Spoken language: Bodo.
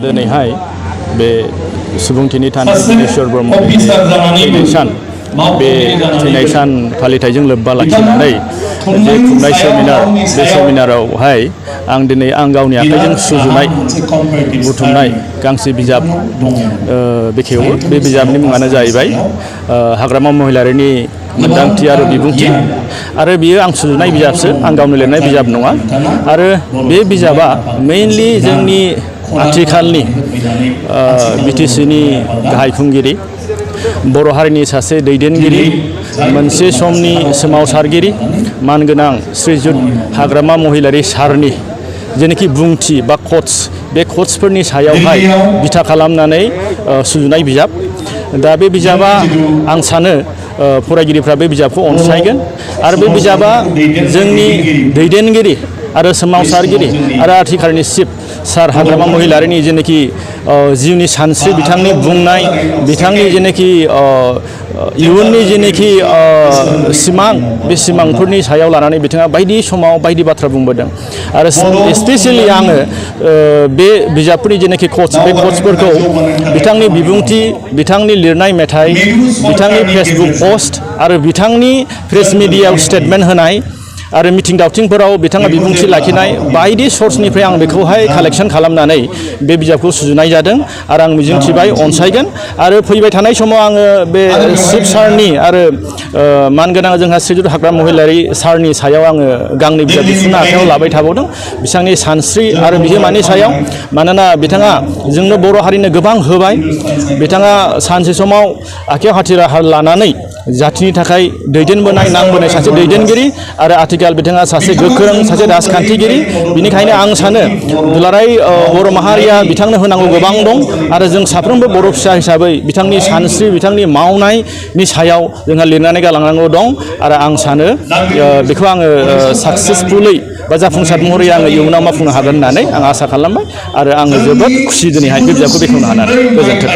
दिनैहाय बे सुबुंथिनि थानाय दिनेश्वर ब्रह्मनि थैनाय सान बे थैनाय सान फालिथायजों लोब्बा लाखिनानै जे खुंनाय सेमिनार बे सेमिनारावहाय आं दिनै गावनि आखाइजों सुजुनाय बुथुमनाय गांसे बिजाब बेखेवो। बे बिजाबनि मुङानो जाहैबाय हाग्रामा महिलारिनि मोनदांथि आरो बिबुंथि आरो बियो आं सुजुनाय बिजाबसो, आं गावनो लिरनाय बिजाब नङा। आरो बे बिजाबा मेइनलि जोंनि आथिखालनि बिटिसिनि गाहाय खुंगिरि, बर' हारिनि सासे दैदेनगिरि, मोनसे समनि सोमावसारगिरि मानगोनां श्रीजुत हाग्रामा महिलारि सारनि जेनाखि बुंथि बा कट्स, बे कट्सफोरनि सायावहाय बिथा खालामनानै सुजुनाय बिजाब। दा बे बिजाबा आं सानो फरायगिरिफ्रा बे बिजाबखौ अनसायगोन आरो बे बिजाबा जोंनि दैदेनगिरि आरो सोमावसारगिरि आरो आथिखालनि चिफ सार हाग्रामा महिलारिनि जेनाखि जिउनि सानस्रि, बिथांनि बुंनाय, बिथांनि जेनाखि इयुननि जेनाखि सिमां, बे सिमांफोरनि सायाव लानानै बिथाङा बायदि समाव बायदि बाथ्रा बुंबोदों। आरो स्पेसियेलि आङो बे बिजाबफोरनि जेनाखि कट्स, बे कट्सफोरखौ बिथांनि बिबुंथि, बिथांनि लिरनाय मेथाइ, बिथांनि फेसबुक पस्ट आरो बिथांनि प्रेस मिडियायाव स्टेटमेन्ट होनाय आरो मिथिं दावथिंफोराव बिथाङा बिबुंथि लाखिनाय बायदि सर्सनिफ्राय आं बेखौहाय कालेक्सन खालामनानै बे बिजाबखौ सुजुनाय जादों आरो आं मिजिंथिबाय अनसायगोन। आरो फैबाय थानाय समाव आङो बे चिफ सारनि आरो मानगोनां जोंहा श्रीजुत हाग्रामा महिलारि सारनि सायाव आङो गांनै बिजाब दिहुननो आखायाव लाबाय थाबावदों, बिथांनि सानस्रि आरो बिहोमानि सायाव। मानोना बिथाङा जोंनो बर' हारिनो गोबां होबाय। बिथाङा सानसे समाव आखायाव हाथियार लानानै जाथिनि थाखाय दैदेनबोनाय, नांबोनाय सासे दैदेनगिरि आरो आथिखाल बिथाङा सासे गोख्रों सासे राजखान्थिगिरि। बिनिखायनो आं सानो दुलाराय बर' माहारिया बिथांनो होनांगौ गोबां दं आरो जों साफ्रोमबो बर' फिसा हिसाबै बिथांनि सानस्रि, बिथांनि मावनायनि सायाव जोंहा लिरनानै गालांनांगौ दं। आरो आं सानो बेखौ आङो साक्सेसफुलै बा जाफुंसार महरै आङो इयुनाव मावफुंनो हागोन होननानै आं आसा खालामबाय आरो आङो जोबोद खुसि दिनैहाय बे बिजाबखौ बेखेवनो हानानै। गोजोन्थों।